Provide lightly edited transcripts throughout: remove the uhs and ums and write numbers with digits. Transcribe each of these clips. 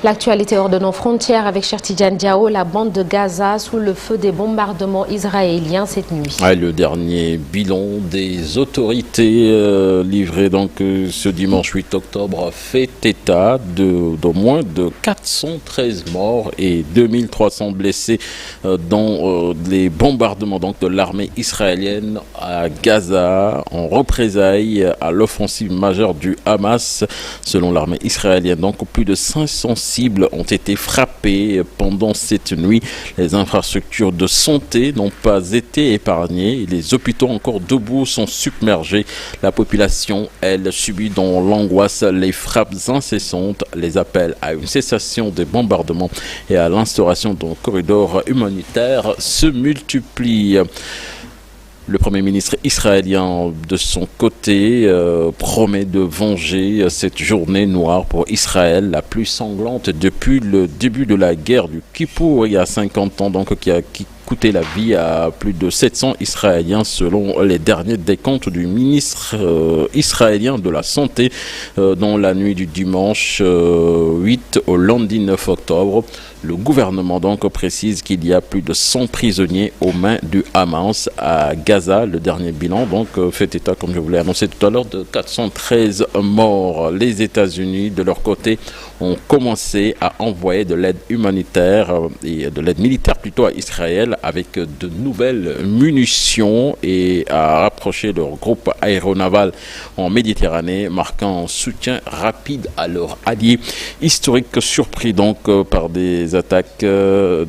L'actualité hors de nos frontières avec Cheikh Tidiane Diao, la bande de Gaza sous le feu des bombardements israéliens cette nuit. Le dernier bilan des autorités livré donc ce dimanche 8 octobre fait état d'au moins de 413 morts et 2300 blessés dans les bombardements donc de l'armée israélienne à Gaza en représailles à l'offensive majeure du Hamas. Selon l'armée israélienne, donc plus de 500 cibles ont été frappées pendant cette nuit. Les infrastructures de santé n'ont pas été épargnées. Les hôpitaux encore debout sont submergés. La population, elle, subit dans l'angoisse les frappes incessantes. Les appels à une cessation des bombardements et à l'instauration d'un corridor humanitaire se multiplient. Le Premier ministre israélien, de son côté, promet de venger cette journée noire pour Israël, la plus sanglante depuis le début de la guerre du Kippour, il y a 50 ans, donc qui coûté la vie à plus de 700 Israéliens selon les derniers décomptes du ministre israélien de la Santé dans la nuit du dimanche 8 au lundi 9 octobre. Le gouvernement donc précise qu'il y a plus de 100 prisonniers aux mains du Hamas à Gaza. Le dernier bilan donc fait état, comme je vous l'ai annoncé tout à l'heure, de 413 morts. Les États-Unis, de leur côté, ont commencé à envoyer de l'aide humanitaire et de l'aide militaire plutôt à Israël avec de nouvelles munitions et à rapprocher leur groupe aéronaval en Méditerranée, marquant un soutien rapide à leurs alliés historiques surpris donc par des attaques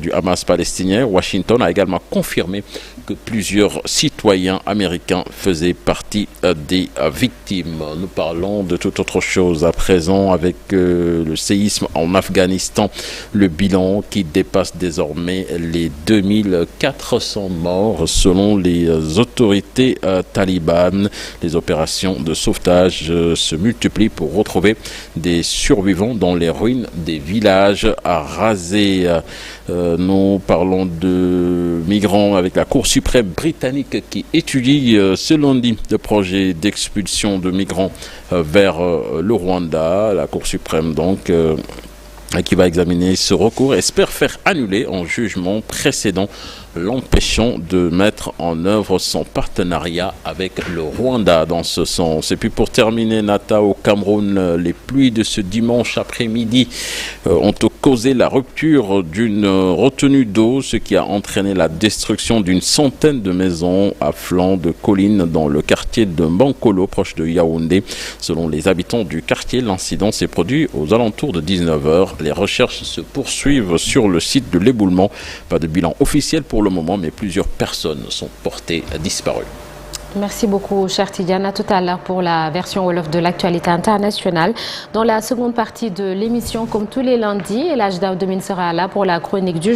du Hamas palestinien. Washington a également confirmé que plusieurs citoyens américains faisaient partie des victimes. Nous parlons de toute autre chose à présent avec le séisme en Afghanistan. Le bilan qui dépasse désormais les 2400 morts selon les autorités talibanes. Les opérations de sauvetage se multiplient pour retrouver des survivants dans les ruines des villages rasés. Nous parlons de migrants avec la Cour suprême britannique qui étudie ce lundi le projet d'expulsion de migrants vers le Rwanda. La Cour suprême donc qui va examiner ce recours espère faire annuler un jugement précédent l'empêchant de mettre en œuvre son partenariat avec le Rwanda dans ce sens. Et puis pour terminer, Nata, au Cameroun, les pluies de ce dimanche après-midi ont causé la rupture d'une retenue d'eau, ce qui a entraîné la destruction d'une centaine de maisons à flanc de collines dans le quartier de Bankolo, proche de Yaoundé. Selon les habitants du quartier, l'incident s'est produit aux alentours de 19h. Les recherches se poursuivent sur le site de l'éboulement. Pas de bilan officiel pour le moment, mais plusieurs personnes sont portées disparues. Merci beaucoup, Cheikh Tidiane. À tout à l'heure pour la version Wolof de l'actualité internationale. Dans la seconde partie de l'émission, comme tous les lundis, El Hadj Daouda Mine sera là pour la chronique du jour.